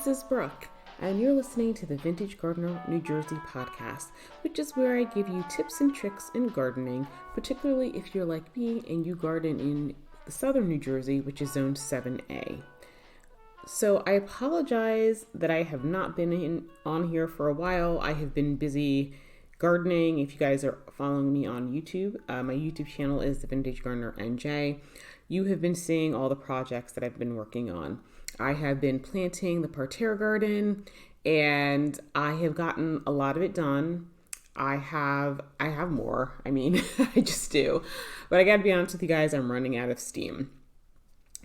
This is Brooke, and you're listening to the Vintage Gardener New Jersey podcast, which is where I give you tips and tricks in gardening, particularly if you're like me and you garden in southern New Jersey, which is Zone 7A. So I apologize that I have not been on here for a while. I have been busy gardening. If you guys are following me on YouTube, my YouTube channel is the Vintage Gardener NJ. You have been seeing all the projects that I've been working on. I have been planting the parterre garden, and I have gotten a lot of it done. I have more. I mean, I just do. But I got to be honest with you guys, I'm running out of steam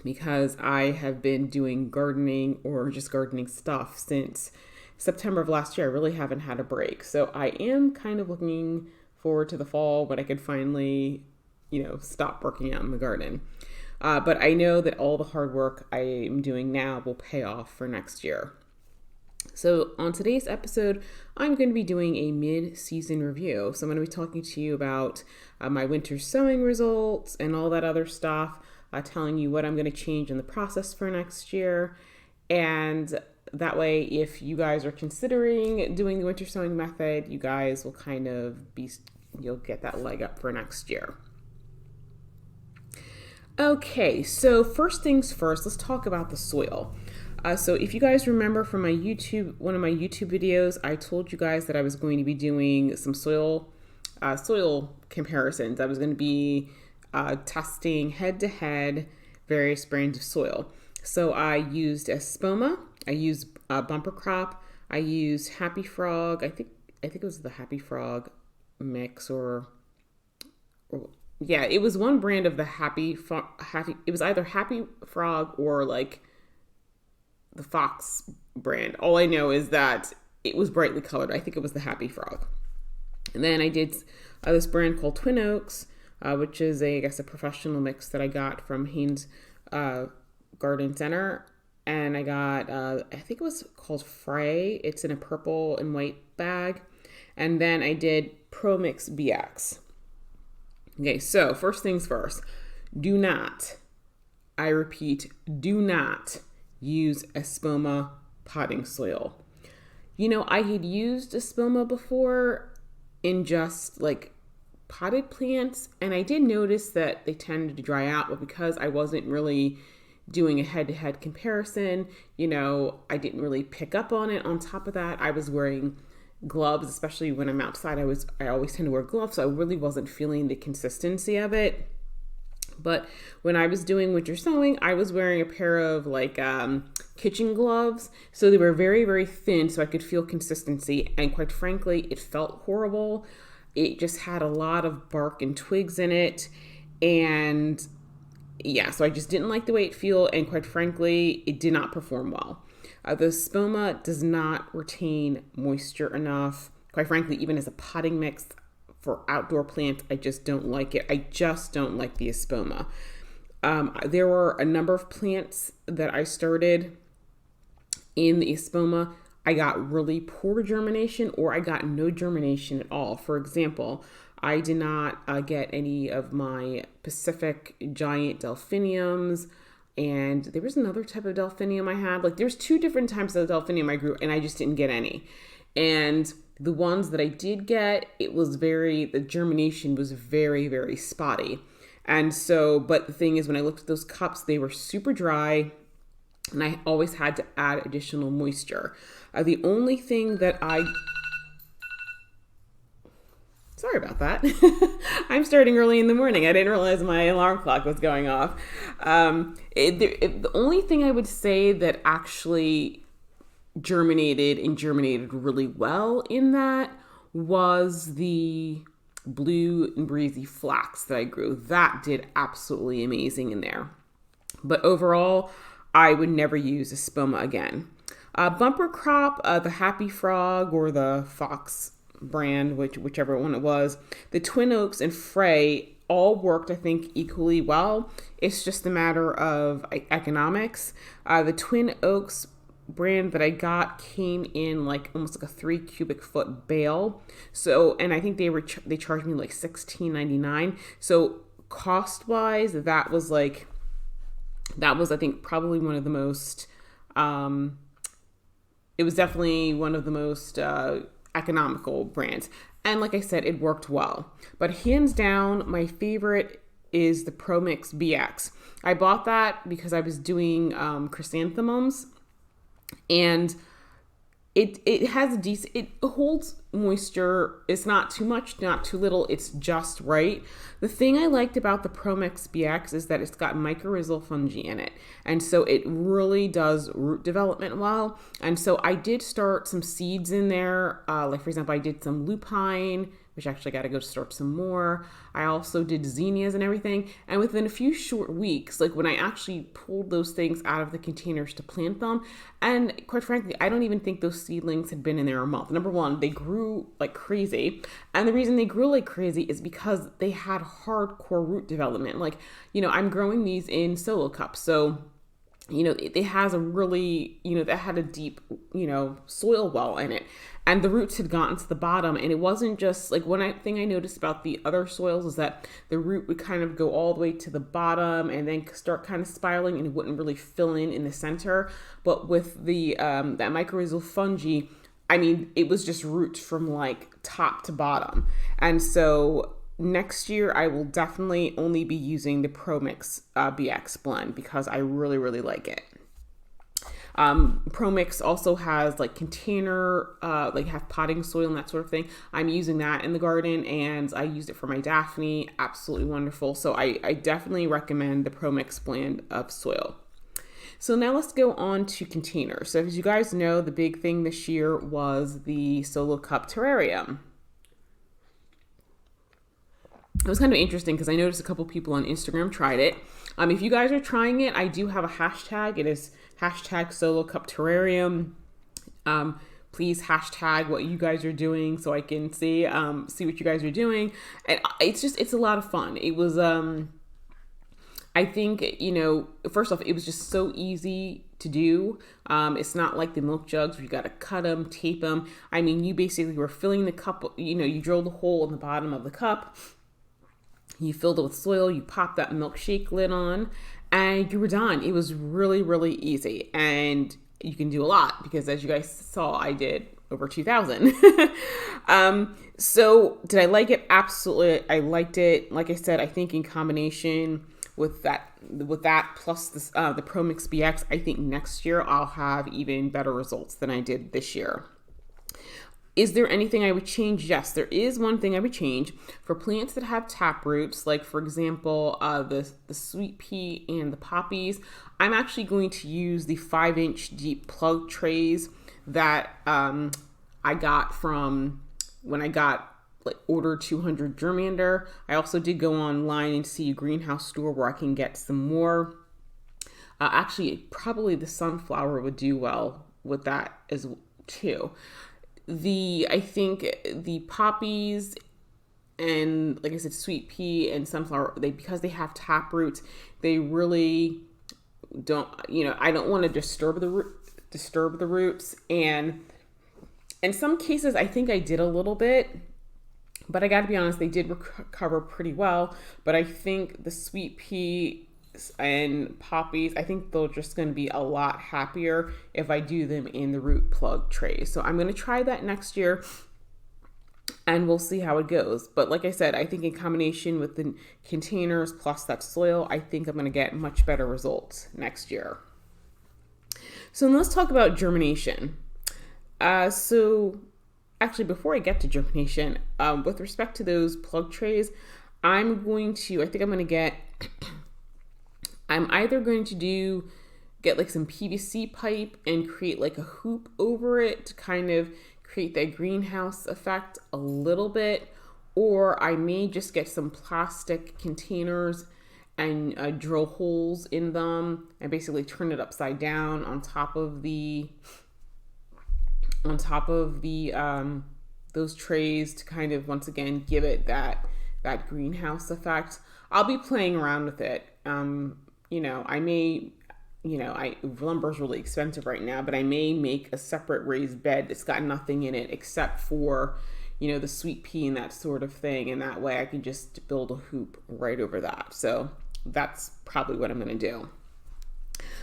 because I have been doing gardening or just gardening stuff since September of last year. I really haven't had a break. So I am kind of looking forward to the fall when I could finally, stop working out in the garden. But I know that all the hard work I am doing now will pay off for next year. So on today's episode, I'm going to be doing a mid-season review. So I'm going to be talking to you about my winter sowing results and all that other stuff, telling you what I'm going to change in the process for next year. And that way, if you guys are considering doing the winter sowing method, you guys will you'll get that leg up for next year. Okay, so first things first, let's talk about the soil. So if you guys remember from one of my YouTube videos, I told you guys that I was going to be doing some soil comparisons. I was going to be testing head-to-head various brands of soil. So I used Espoma, I used Bumper Crop, I used Happy Frog. I think it was the Happy Frog mix yeah, it was one brand of the Happy. It was either Happy Frog or like the Fox brand. All I know is that it was brightly colored. I think it was the Happy Frog. And then I did this brand called Twin Oaks, which is a professional mix that I got from Haynes Garden Center. And I got, I think it was called Frey. It's in a purple and white bag. And then I did Pro Mix BX. Okay, so first things first, I repeat, do not use Espoma potting soil. I had used Espoma before in just like potted plants, and I did notice that they tended to dry out, but because I wasn't really doing a head-to-head comparison, I didn't really pick up on it. On top of that, I was wearing gloves, especially when I'm outside. I always tend to wear gloves, so I really wasn't feeling the consistency of it. But when I was doing winter sowing, I was wearing a pair of kitchen gloves, so they were very, very thin, so I could feel consistency. And quite frankly, it felt horrible. It just had a lot of bark and twigs in it, and yeah, so I just didn't like the way it felt, and quite frankly, it did not perform well. The Espoma does not retain moisture enough. Quite frankly, even as a potting mix for outdoor plants, I just don't like it. I just don't like the Espoma. There were a number of plants that I started in the Espoma. I got really poor germination, or I got no germination at all. For example, I did not get any of my Pacific giant delphiniums. And there was another type of delphinium I had. There's two different types of delphinium I grew, and I just didn't get any. And the ones that I did get, the germination was very, very spotty. And so, but the thing is, when I looked at those cups, they were super dry, and I always had to add additional moisture. The only thing that Sorry about that. I'm starting early in the morning. I didn't realize my alarm clock was going off. The only thing I would say that actually germinated really well in that was the blue and breezy flax that I grew. That did absolutely amazing in there. But overall, I would never use Espoma again. Bumper Crop, the Happy Frog or the Fox brand, whichever one it was, the Twin Oaks and Frey all worked, I think, equally well. It's just a matter of economics. The Twin Oaks brand that I got came in almost like a 3 cubic foot bale. So, and I think they charged me like $16.99. So cost wise, that was I think probably one of the most it was definitely one of the most economical brands. And like I said, it worked well. But hands down, my favorite is the Pro Mix BX. I bought that because I was doing chrysanthemums, and it has a decent, it holds moisture. It's not too much, not too little. It's just right. The thing I liked about the Pro Mix BX is that it's got mycorrhizal fungi in it. And so it really does root development well. And so I did start some seeds in there. Like for example, I did some lupine, which actually got to go start some more. I also did zinnias and everything. And within a few short weeks, like when I actually pulled those things out of the containers to plant them, and quite frankly, I don't even think those seedlings had been in there a month. Number one, they grew like crazy. And the reason they grew like crazy is because they had hardcore root development. Like, I'm growing these in solo cups. So it has a really, that had a deep, soil well in it. And the roots had gotten to the bottom. And it wasn't just like thing I noticed about the other soils is that the root would kind of go all the way to the bottom and then start kind of spiraling, and it wouldn't really fill in the center. But with the that mycorrhizal fungi, I mean, it was just roots from like top to bottom. And so next year, I will definitely only be using the Pro Mix BX blend because I really, really like it. Pro Mix also has like container, like have potting soil and that sort of thing. I'm using that in the garden, and I used it for my Daphne. Absolutely wonderful. So I definitely recommend the Pro Mix blend of soil. So now let's go on to containers. So as you guys know, the big thing this year was the Solo Cup Terrarium. It was kind of interesting because I noticed a couple people on Instagram tried it. If you guys are trying it, I do have a hashtag. It is hashtag Solo Cup Terrarium. Please hashtag what you guys are doing so I can see what you guys are doing. And it's a lot of fun. It was, I think, first off, it was just so easy to do. It's not like the milk jugs where you got to cut them, tape them. I mean, you basically were filling the cup, you drilled a hole in the bottom of the cup. You filled it with soil, you popped that milkshake lid on, and you were done. It was really, really easy. And you can do a lot because as you guys saw, I did over 2,000. So did I like it? Absolutely. I liked it. Like I said, I think in combination with that plus the Pro Mix BX, I think next year I'll have even better results than I did this year. Is there anything I would change? Yes, there is one thing I would change. For plants that have tap roots, like for example, the sweet pea and the poppies, I'm actually going to use the 5-inch deep plug trays that I got from when I got ordered 200 germander. I also did go online and see a greenhouse store where I can get some more. Actually, probably the sunflower would do well with that as too. I think the poppies and, like I said, sweet pea and sunflower, because they have tap roots, they really don't, I don't want to disturb the roots. And in some cases, I think I did a little bit, but I got to be honest, they did recover pretty well. But I think the sweet pea and poppies, I think they're just going to be a lot happier if I do them in the root plug trays. So I'm going to try that next year and we'll see how it goes. But like I said, I think in combination with the containers plus that soil, I think I'm going to get much better results next year. So let's talk about germination. So actually, before I get to germination, with respect to those plug trays, I'm either going to get like some PVC pipe and create like a hoop over it to kind of create that greenhouse effect a little bit, or I may just get some plastic containers and drill holes in them and basically turn it upside down on top of those trays to kind of once again give it that greenhouse effect. I'll be playing around with it. I may, lumber's really expensive right now, but I may make a separate raised bed that's got nothing in it except for, the sweet pea and that sort of thing. And that way I can just build a hoop right over that. So that's probably what I'm going to do.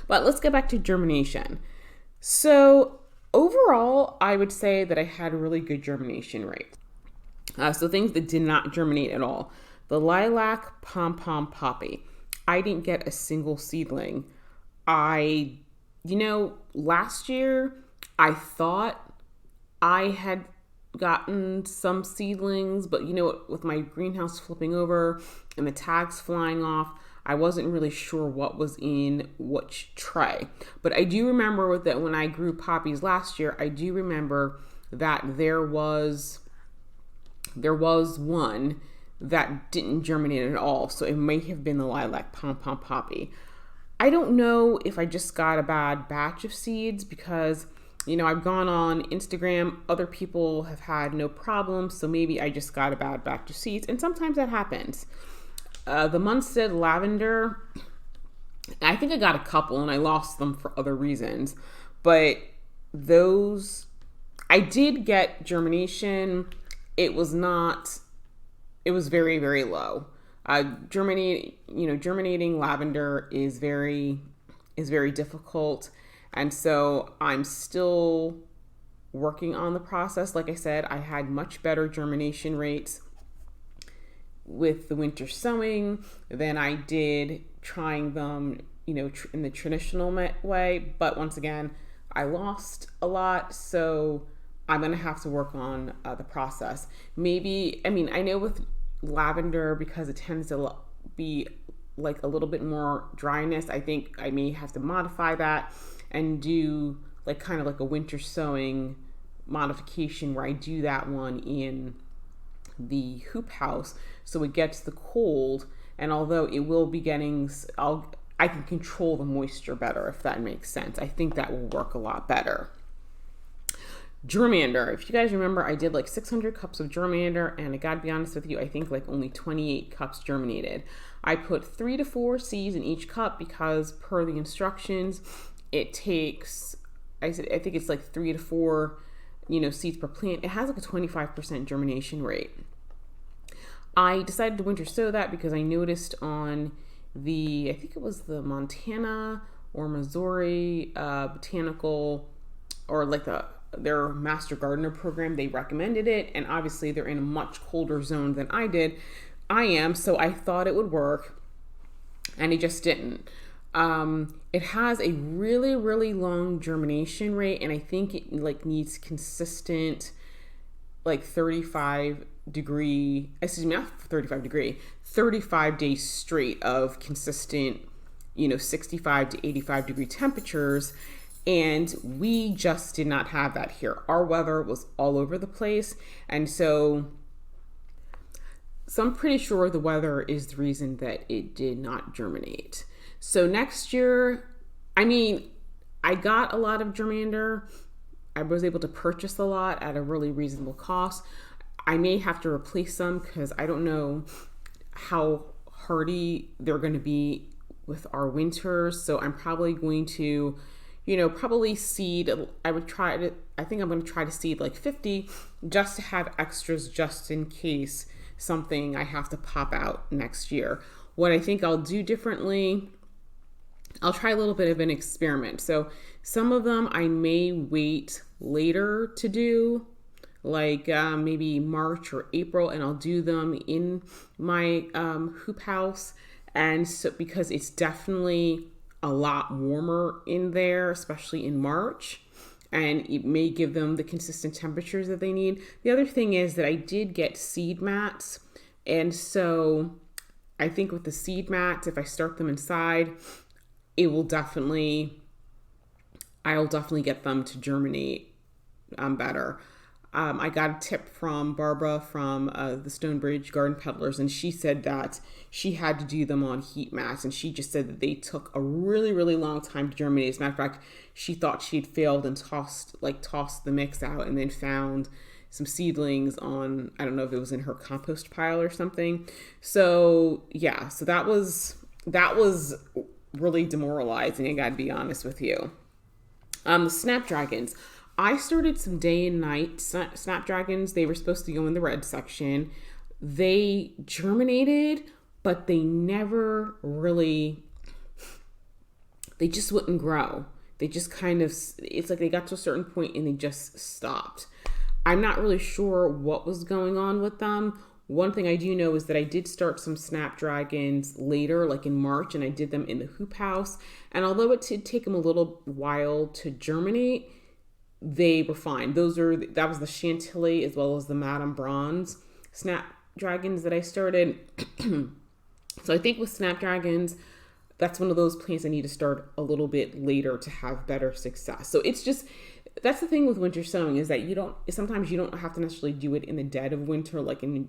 But let's get back to germination. So Overall, I would say that I had a really good germination rate. So things that did not germinate at all. The lilac pom-pom poppy. I didn't get a single seedling. Last year I thought I had gotten some seedlings, but with my greenhouse flipping over and the tags flying off, I wasn't really sure what was in which tray. But I do remember that when I grew poppies last year, I do remember that there was one that didn't germinate at all. So it may have been the lilac pom-pom poppy. I don't know if I just got a bad batch of seeds because, I've gone on Instagram, other people have had no problems, so maybe I just got a bad batch of seeds, and sometimes that happens. The Munstead lavender, I think I got a couple and I lost them for other reasons, but those, I did get germination. It was very, very low. Germinating lavender is very difficult. And so I'm still working on the process. Like I said, I had much better germination rates with the winter sowing than I did trying them, in the traditional way. But once again, I lost a lot. So I'm going to have to work on the process. I know with lavender, because it tends to be like a little bit more dryness, I think I may have to modify that and do like kind of like a winter sowing modification where I do that one in the hoop house so it gets the cold, and although it will be getting, I can control the moisture better, if that makes sense. I think that will work a lot better. Germander. If you guys remember, I did like 600 cups of germander, and I gotta be honest with you, I think like only 28 cups germinated. I put 3 to 4 seeds in each cup because per the instructions, it takes, I think it's like 3 to 4, seeds per plant. It has like a 25% germination rate. I decided to winter sow that because I noticed on I think it was the Montana or Missouri botanical, or like their Master Gardener program, they recommended it, and obviously they're in a much colder zone than I am, so I thought it would work, and it just didn't. It has a really, really long germination rate, and I think it like needs consistent, like 35 days straight of consistent, 65 to 85 degree temperatures. And we just did not have that here. Our weather was all over the place. And so I'm pretty sure the weather is the reason that it did not germinate. So next year, I got a lot of germander. I was able to purchase a lot at a really reasonable cost. I may have to replace some because I don't know how hardy they're going to be with our winters. So I'm probably going to, probably seed. I think I'm going to try to seed like 50 just to have extras just in case something I have to pop out next year. What I think I'll do differently, I'll try a little bit of an experiment. So some of them I may wait later to do, like maybe March or April, and I'll do them in my hoop house. And so because it's definitely a lot warmer in there, especially in March, and it may give them the consistent temperatures that they need. The other thing is that I did get seed mats, and so I think with the seed mats, if I start them inside, I'll definitely get them to germinate better. I got a tip from Barbara from the Stonebridge Garden Peddlers, and she said that she had to do them on heat mats, and she just said that they took a really, really long time to germinate. As a matter of fact, she thought she had failed and tossed the mix out, and then found some seedlings on, I don't know if it was in her compost pile or something. So yeah, so that was really demoralizing, I gotta be honest with you. The snapdragons. I started some day and night snapdragons. They were supposed to go in the red section. They germinated, but they never really, they just wouldn't grow. they just kind of, it's like they got to a certain point and they just stopped. I'm not really sure what was going on with them. One thing I do know is that I did start some snapdragons later, like in March, and I did them in the hoop house. And although it did take them a little while to germinate, they were fine. That was the Chantilly as well as the Madame Bronze snapdragons that I started. So I think with snapdragons, that's one of those plants I need to start a little bit later to have better success. So it's just, that's the thing with winter sowing, is that sometimes you don't have to necessarily do it in the dead of winter, like in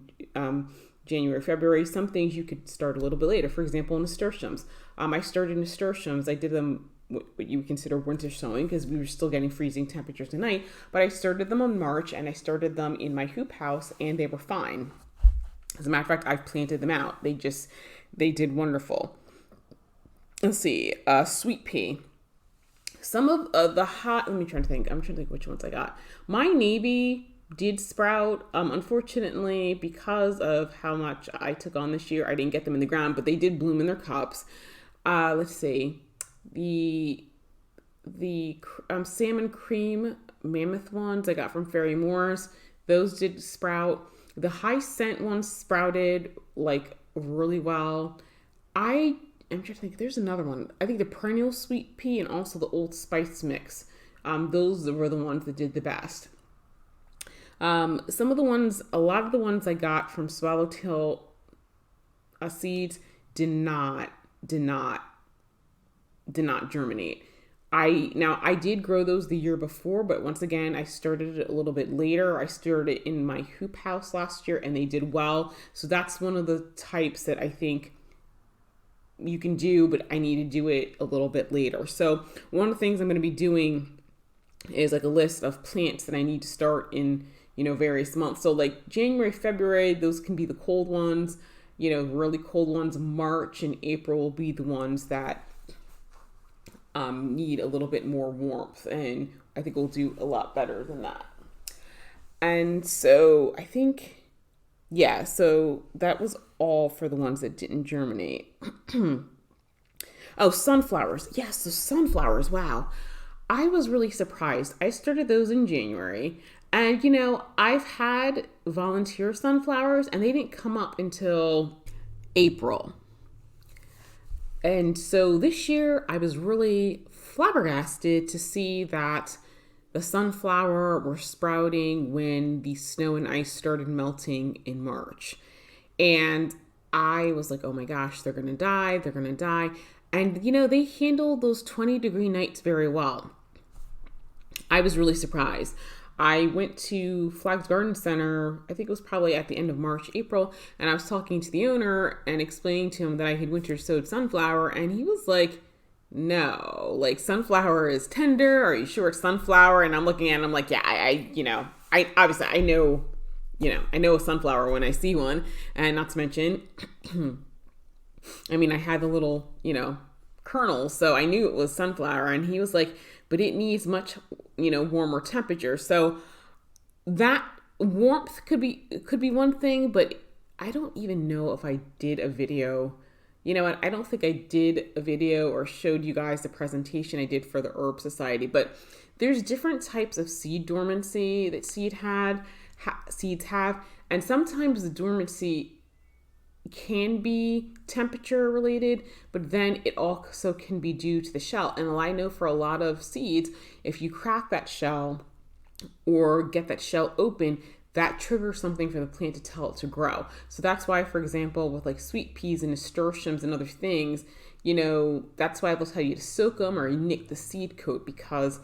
January, February. Some things you could start a little bit later. For example, nasturtiums. I started nasturtiums. I did them what you would consider winter sowing because we were still getting freezing temperatures at night. But I started them in March, and I started them in my hoop house, and they were fine. As a matter of fact, I've planted them out. They did wonderful. Let's see, sweet pea. Some of the hot, let me try to think. I'm trying to think which ones I got. My navy did sprout. Unfortunately, because of how much I took on this year, I didn't get them in the ground, but they did bloom in their cups. Let's see, the salmon cream mammoth ones I got from Fairy Moore's. Those did sprout. The high scent ones sprouted like really well. I'm trying to think. There's another one. I think the perennial sweet pea and also the Old Spice mix. Those were the ones that did the best. A lot of the ones I got from Swallowtail seeds did not germinate. I did grow those the year before, but once again, I started it a little bit later. I started it in my hoop house last year, and they did well. So that's one of the types that I think you can do, but I need to do it a little bit later. So one of the things I'm going to be doing is like a list of plants that I need to start in, various months. So like January, February, those can be the cold ones, really cold ones. March and April will be the ones that need a little bit more warmth, and I think we'll do a lot better than that. And so I think, yeah, so that was all for the ones that didn't germinate. Oh, sunflowers. Yes, the sunflowers. Wow. I was really surprised. I started those in January, and I've had volunteer sunflowers, and they didn't come up until April. And so this year I was really flabbergasted to see that the sunflower were sprouting when the snow and ice started melting in March. And I was like, oh my gosh, they're going to die. They're going to die. And, they handled those 20-degree nights very well. I was really surprised. I went to Flags Garden Center, I think it was probably at the end of March, April, and I was talking to the owner and explaining to him that I had winter sowed sunflower, and he was like, no, like sunflower is tender. Are you sure it's sunflower? And I'm looking at it, I'm like, yeah, I obviously I know a sunflower when I see one. And not to mention, I had the little, kernels, so I knew it was sunflower. And he was like, but it needs much, warmer temperature. So that warmth could be one thing, but I don't even know if I did a video. You know what? I don't think I did a video or showed you guys the presentation I did for the Herb Society, but there's different types of seed dormancy that seeds have, and sometimes the dormancy can be temperature related, but then it also can be due to the shell. And I know for a lot of seeds, if you crack that shell or get that shell open, that triggers something for the plant to tell it to grow. So that's why, for example, with like sweet peas and nasturtiums and other things, that's why they'll tell you to soak them or nick the seed coat, because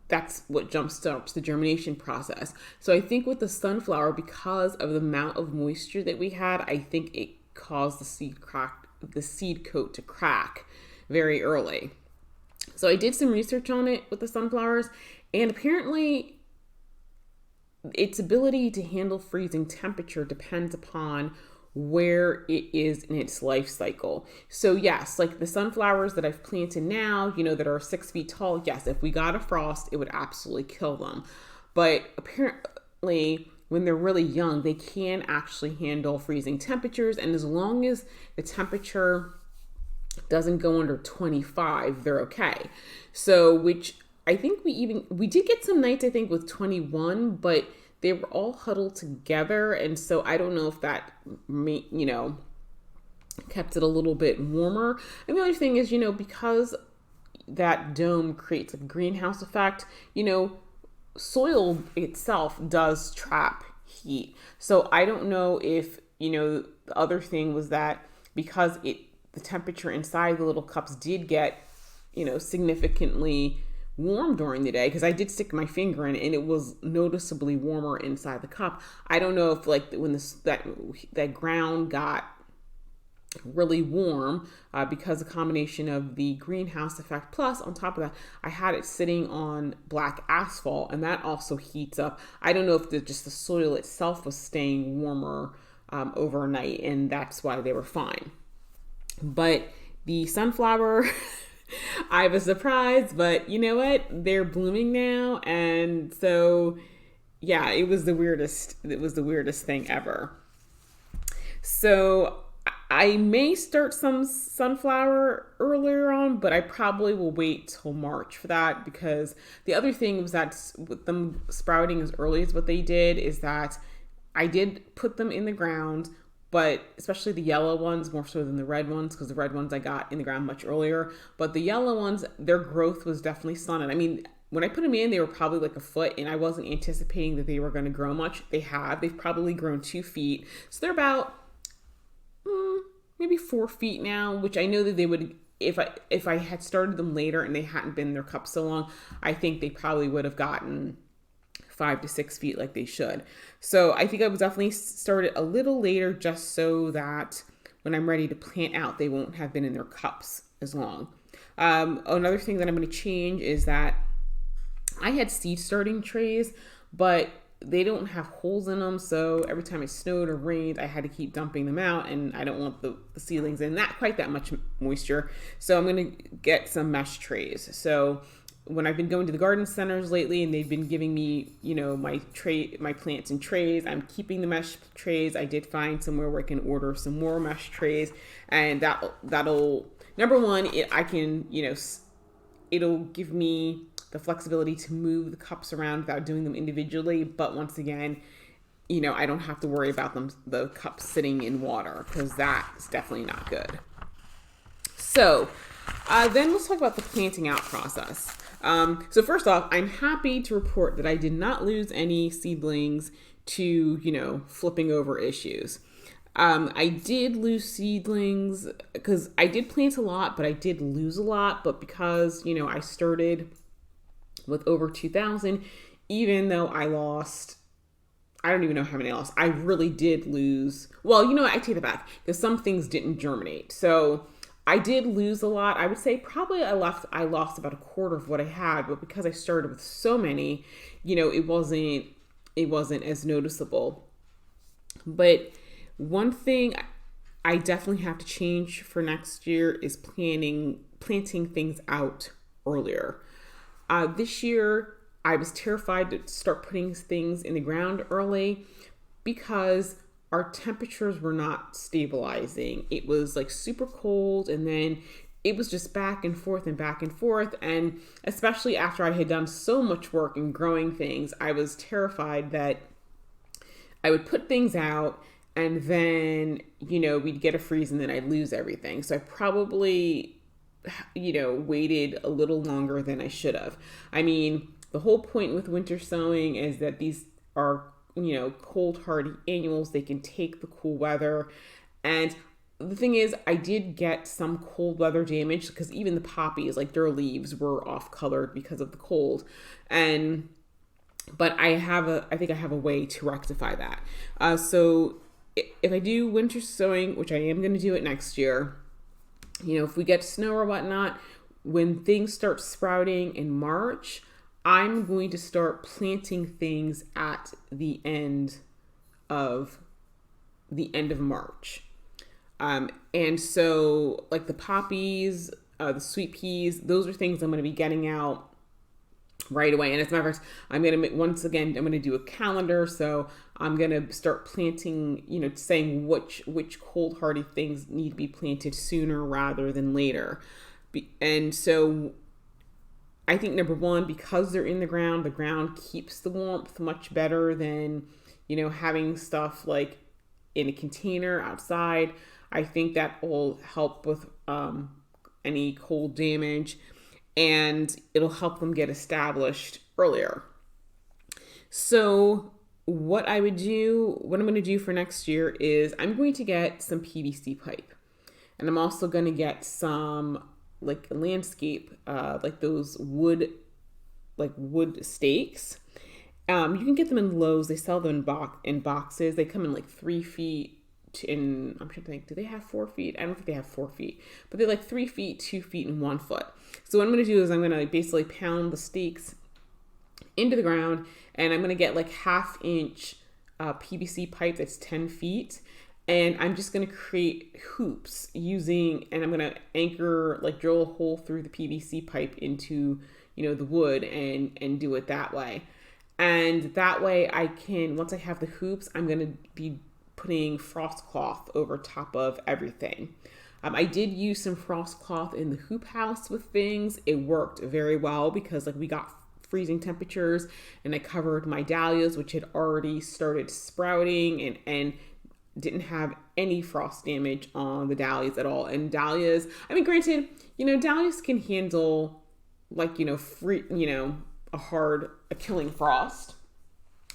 that's what jumpstarts the germination process. So I think with the sunflower, because of the amount of moisture that we had, I think it caused the seed coat to crack very early. So I did some research on it with the sunflowers, and apparently its ability to handle freezing temperature depends upon where it is in its life cycle. So yes, like the sunflowers that I've planted now, that are 6 feet tall, yes, if we got a frost, it would absolutely kill them. But apparently when they're really young, they can actually handle freezing temperatures. And as long as the temperature doesn't go under 25, they're okay. So, which I think we did get some nights, I think, with 21, but they were all huddled together. And so I don't know if that, kept it a little bit warmer. And the other thing is, because that dome creates a greenhouse effect, soil itself does trap heat. So I don't know if, the other thing was that because the temperature inside the little cups did get, significantly warm during the day, because I did stick my finger in and it was noticeably warmer inside the cup. I don't know if like when that ground got really warm because a combination of the greenhouse effect, plus on top of that I had it sitting on black asphalt and that also heats up. I don't know if just the soil itself was staying warmer overnight, and that's why they were fine. But the sunflower I was surprised, but you know what, they're blooming now, and so yeah, it was the weirdest thing ever. So I may start some sunflower earlier on, but I probably will wait till March for that, because the other thing was that with them sprouting as early as what they did is that I did put them in the ground, but especially the yellow ones more so than the red ones, because the red ones I got in the ground much earlier. But the yellow ones, their growth was definitely stunted. I mean, when I put them in, they were probably like a foot, and I wasn't anticipating that they were going to grow much. They've probably grown 2 feet. So they're about maybe 4 feet now, which I know that they would, if I had started them later and they hadn't been in their cup so long, I think they probably would have gotten 5 to 6 feet like they should. So I think I would definitely start it a little later, just so that when I'm ready to plant out, they won't have been in their cups as long. Another thing that I'm going to change is that I had seed starting trays, but they don't have holes in them, so every time it snowed or rained, I had to keep dumping them out, and I don't want the seedlings in not quite that much moisture. So I'm going to get some mesh trays. So when I've been going to the garden centers lately and they've been giving me, my plants in trays, I'm keeping the mesh trays. I did find somewhere where I can order some more mesh trays, and that'll number one, it'll give me the flexibility to move the cups around without doing them individually. But once again, I don't have to worry about the cups sitting in water, because that's definitely not good. So then let's talk about the planting out process. So first off, I'm happy to report that I did not lose any seedlings to, flipping over issues. I did lose seedlings because I did plant a lot, but I did lose a lot. But because, I started with over 2,000, even though I lost, I don't even know how many I lost. I really did lose. Well, I take it back, because some things didn't germinate. So I did lose a lot. I would say probably I lost about a quarter of what I had, but because I started with so many, it wasn't as noticeable. But one thing I definitely have to change for next year is planting things out earlier. This year, I was terrified to start putting things in the ground early because our temperatures were not stabilizing. It was like super cold, and then it was just back and forth and back and forth. And especially after I had done so much work in growing things, I was terrified that I would put things out and then, we'd get a freeze and then I'd lose everything. So I probably waited a little longer than I should have. I mean, the whole point with winter sowing is that these are, cold hardy annuals. They can take the cool weather. And the thing is, I did get some cold weather damage, because even the poppies, like their leaves were off colored because of the cold. But I think I have a way to rectify that. So if I do winter sowing, which I am going to do it next year, if we get snow or whatnot, when things start sprouting in March, I'm going to start planting things at the end of March. And so like the poppies, the sweet peas, those are things I'm going to be getting out right away. And as a matter of fact, I'm going to, once again, I'm going to do a calendar. So I'm going to start planting, saying which cold hardy things need to be planted sooner rather than later. And so I think number one, because they're in the ground keeps the warmth much better than, having stuff like in a container outside. I think that will help with any cold damage, and it'll help them get established earlier. So what I'm going to do for next year is I'm going to get some PVC pipe, and I'm also going to get some like landscape, like those wood stakes. You can get them in Lowe's. They sell them in boxes. They come in like 3 feet. I'm trying to think, do they have 4 feet? I don't think they have 4 feet, but they're like 3 feet, 2 feet, and 1 foot. So what I'm going to do is I'm going to basically pound the stakes into the ground, and I'm going to get like 1/2 inch PVC pipe that's 10 feet. And I'm just going to create hoops and I'm going to anchor, like drill a hole through the PVC pipe into, the wood and do it that way. And that way I can, once I have the hoops, I'm going to be putting frost cloth over top of everything. I did use some frost cloth in the hoop house with things. It worked very well because we got freezing temperatures, and I covered my dahlias, which had already started sprouting and didn't have any frost damage on the dahlias at all. And dahlias, granted, dahlias can handle a killing frost,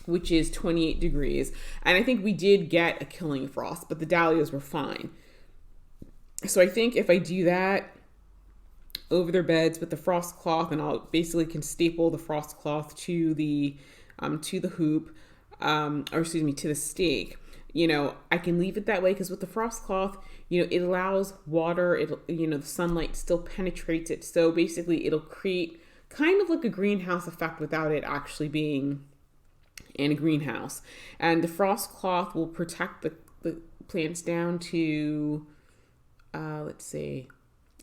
which is 28 degrees. And I think we did get a killing frost, but the dahlias were fine. So I think if I do that over their beds with the frost cloth, and I'll basically can staple the frost cloth to the hoop, to the stake. I can leave it that way because with the frost cloth, it allows water, the sunlight still penetrates it. So basically it'll create kind of like a greenhouse effect without it actually being in a greenhouse. And the frost cloth will protect the plants down to, I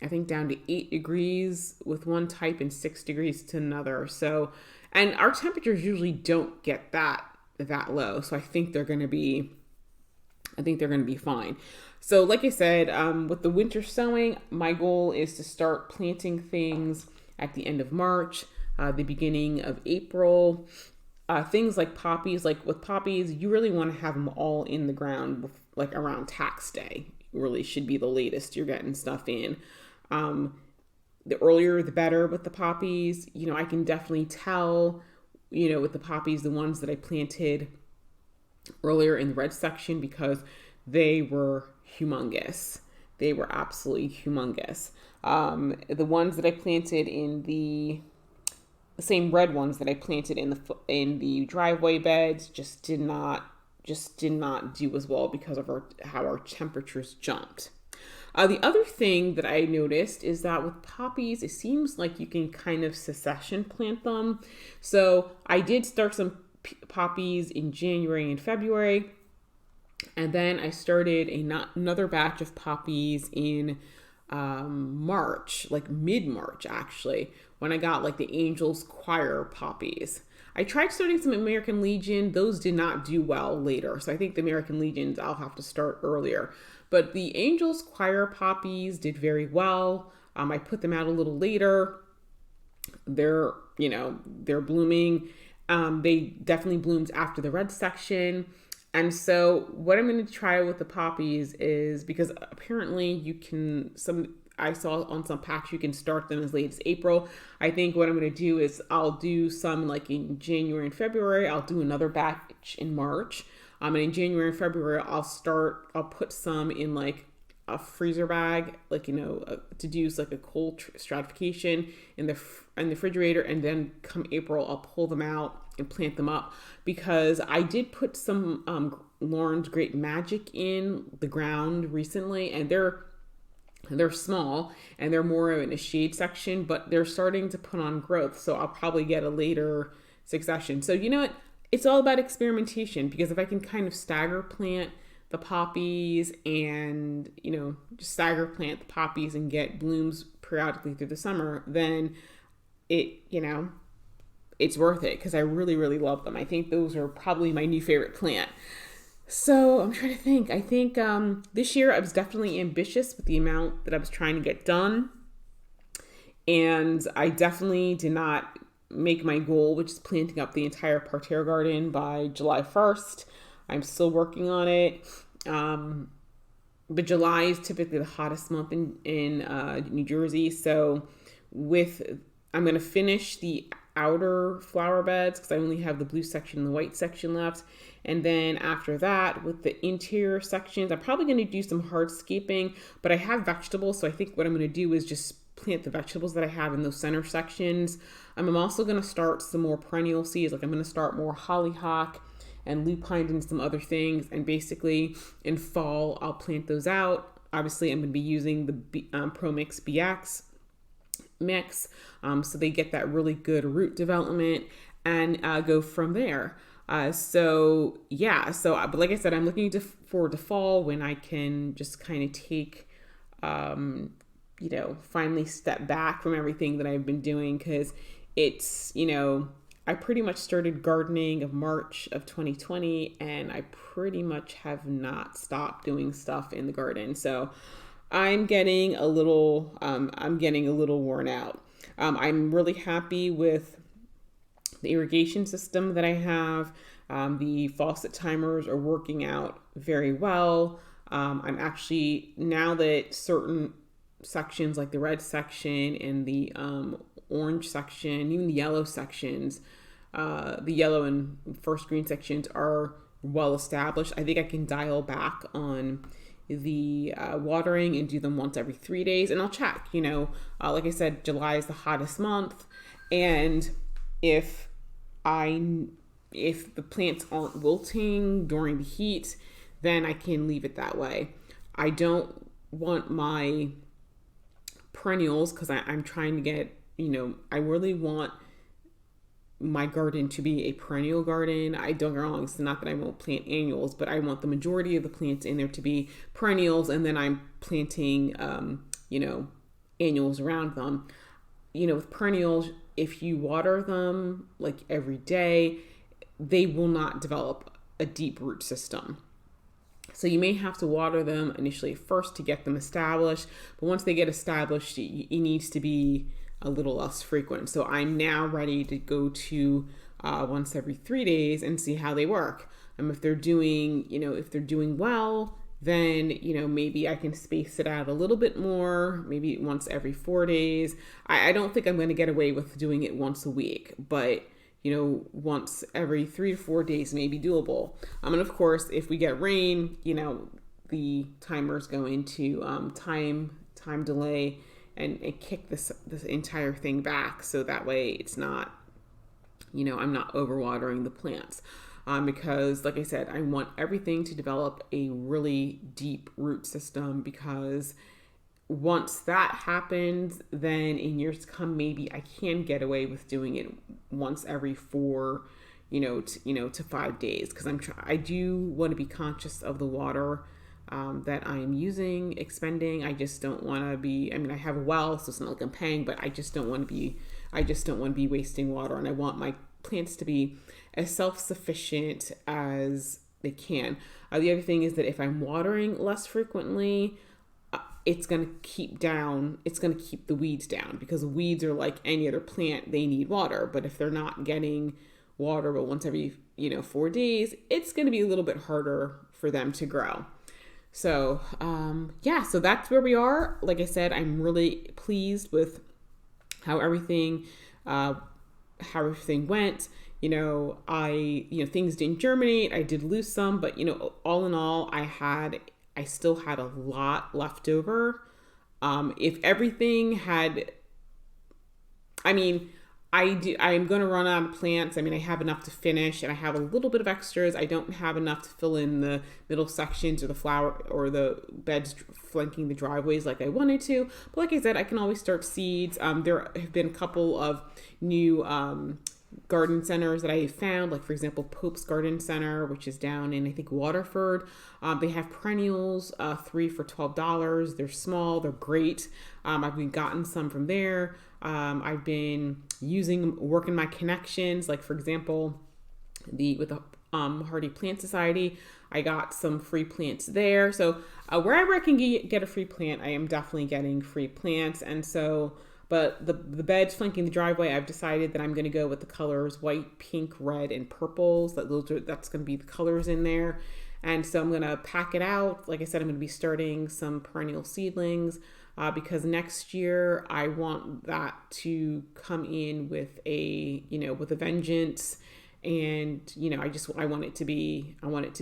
think down to 8 degrees with one type and 6 degrees to another. So, and our temperatures usually don't get that low. So I think they're going to be fine. So like I said, with the winter sowing, my goal is to start planting things at the end of March, the beginning of April. Things like poppies, like with poppies, you really want to have them all in the ground, around tax day. Really should be the latest you're getting stuff in. The earlier, the better with the poppies. I can definitely tell, with the poppies, the ones that I planted earlier in the red section, because they were humongous. They were absolutely humongous. The ones that I planted in the same red ones that I planted in the driveway beds just did not do as well because of how our temperatures jumped. The other thing that I noticed is that with poppies, it seems like you can kind of succession plant them. So I did start some poppies in January and February, and then I started another batch of poppies in March, like mid-March actually, when I got the Angels Choir poppies. I tried starting some American Legion. Those did not do well later. So I think the American Legions I'll have to start earlier. But the Angels Choir poppies did very well. I put them out a little later. They're blooming. They definitely bloomed after the red section. And so what I'm going to try with the poppies is, because apparently I saw on some packs you can start them as late as April. I think what I'm going to do is I'll do some in January and February. I'll do another batch in March. And in January and February, I'll put some in a freezer bag, to do a cold stratification in the refrigerator. And then come April, I'll pull them out and plant them up, because I did put some Lauren's Great Magic in the ground recently, and they're small and they're more in a shade section, but they're starting to put on growth. So I'll probably get a later succession. So what? It's all about experimentation, because if I can kind of stagger plant the poppies and, just stagger plant the poppies and get blooms periodically through the summer, then it it's worth it because I really, really love them. I think those are probably my new favorite plant. So I'm trying to think. I think this year I was definitely ambitious with the amount that I was trying to get done. And I definitely did not make my goal, which is planting up the entire parterre garden by July 1st. I'm still working on it. But July is typically the hottest month in New Jersey. So I'm going to finish the outer flower beds because I only have the blue section and the white section left. And then after that, with the interior sections, I'm probably going to do some hardscaping, but I have vegetables. So I think what I'm going to do is just plant the vegetables that I have in those center sections. I'm also going to start some more perennial seeds. Like I'm going to start more hollyhock and lupine and some other things. And basically in fall, I'll plant those out. Obviously, I'm going to be using the Pro Mix BX mix. So they get that really good root development and go from there. But like I said, I'm looking forward to fall when I can just kind of take, finally step back from everything that I've been doing because it's, I pretty much started gardening of March of 2020 and I pretty much have not stopped doing stuff in the garden. So I'm getting a little worn out. I'm really happy with the irrigation system that I have. The faucet timers are working out very well. I'm actually, now that certain sections like the red section and the orange section, even the yellow sections, the yellow and first green sections are well established, I think I can dial back on the watering and do them once every 3 days. And I'll check, like I said, July is the hottest month. And if the plants aren't wilting during the heat, then I can leave it that way. I don't want my perennials because I'm trying to get, I really want my garden to be a perennial garden. I don't get me wrong, it's not that I won't plant annuals, but I want the majority of the plants in there to be perennials, and then I'm planting, annuals around them. With perennials, if you water them like every day, they will not develop a deep root system. So you may have to water them initially first to get them established, but once they get established, it needs to be a little less frequent. So I'm now ready to go to once every 3 days and see how they work. If they're doing well, then, maybe I can space it out a little bit more, maybe once every 4 days. I don't think I'm going to get away with doing it once a week, but once every 3 to 4 days may be doable. And of course, if we get rain, the timers go into time delay and kick this entire thing back. So that way it's not, I'm not overwatering the plants. Because like I said, I want everything to develop a really deep root system, because once that happens, then in years to come, maybe I can get away with doing it once every 4, to 5 days. Because I do want to be conscious of the water that I am expending. I just don't want to be. I have a well, so it's not like I'm paying, but I just don't want to be wasting water, and I want my plants to be as self-sufficient as they can. The other thing is that if I'm watering less frequently, it's going to keep the weeds down, because weeds are like any other plant. They need water, but if they're not getting water but once every 4 days, it's going to be a little bit harder for them to grow. So so that's where we are. Like I said, I'm really pleased with how everything went. Things didn't germinate. I did lose some, but all in all, I still had a lot left over. If everything had, I'm going to run out of plants. I have enough to finish, and I have a little bit of extras. I don't have enough to fill in the middle sections or the flower or the beds flanking the driveways like I wanted to. But like I said, I can always start seeds. There have been a couple of new garden centers that I found, like for example, Pope's Garden Center, which is down in, I think, Waterford. They have perennials, 3 for $12. They're small, they're great. I've gotten some from there. I've been working my connections. Like for example, with the Hardy Plant Society, I got some free plants there. So wherever I can get a free plant, I am definitely getting free plants. And so, but the beds flanking the driveway, I've decided that I'm going to go with the colors white, pink, red, and purples. That's going to be the colors in there. And so I'm going to pack it out. Like I said, I'm going to be starting some perennial seedlings because next year I want that to come in with with a vengeance. And, I want it to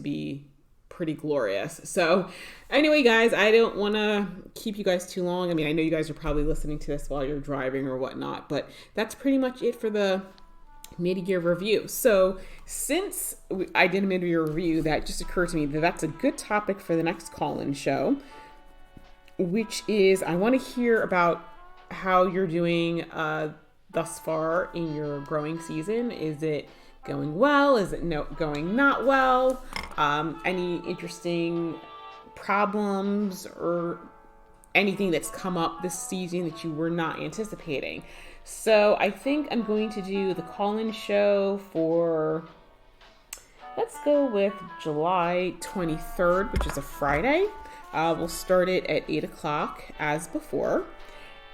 be pretty glorious. So anyway, guys, I don't want to keep you guys too long. I mean, I know you guys are probably listening to this while you're driving or whatnot, but that's pretty much it for the mid-year review. So since I did a mid-year review, that just occurred to me that that's a good topic for the next call-in show, which is I want to hear about how you're doing thus far in your growing season. Is it going well? Is it going not well? Any interesting problems or anything that's come up this season that you were not anticipating? So I think I'm going to do the call-in show for, let's go with July 23rd, which is a Friday. We'll start it at 8 o'clock as before.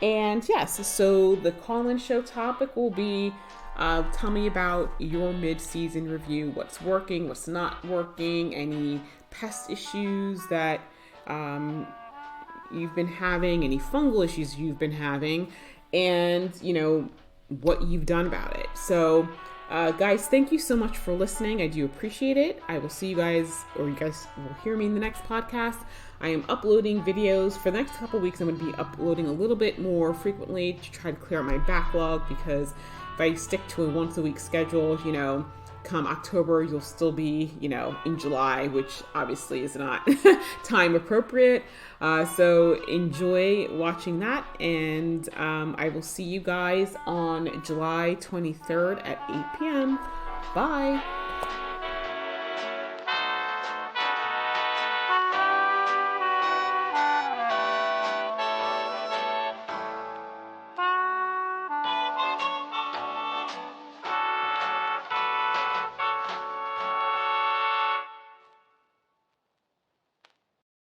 And yes, so the call-in show topic will be tell me about your mid-season review, what's working, what's not working, any pest issues that you've been having, any fungal issues you've been having, and, what you've done about it. So, guys, thank you so much for listening. I do appreciate it. I will see you guys, or you guys will hear me in the next podcast. I am uploading videos for the next couple weeks. I'm going to be uploading a little bit more frequently to try to clear out my backlog, because if I stick to a once a week schedule, come October, you'll still be, in July, which obviously is not time appropriate. So enjoy watching that. And I will see you guys on July 23rd at 8 p.m. Bye.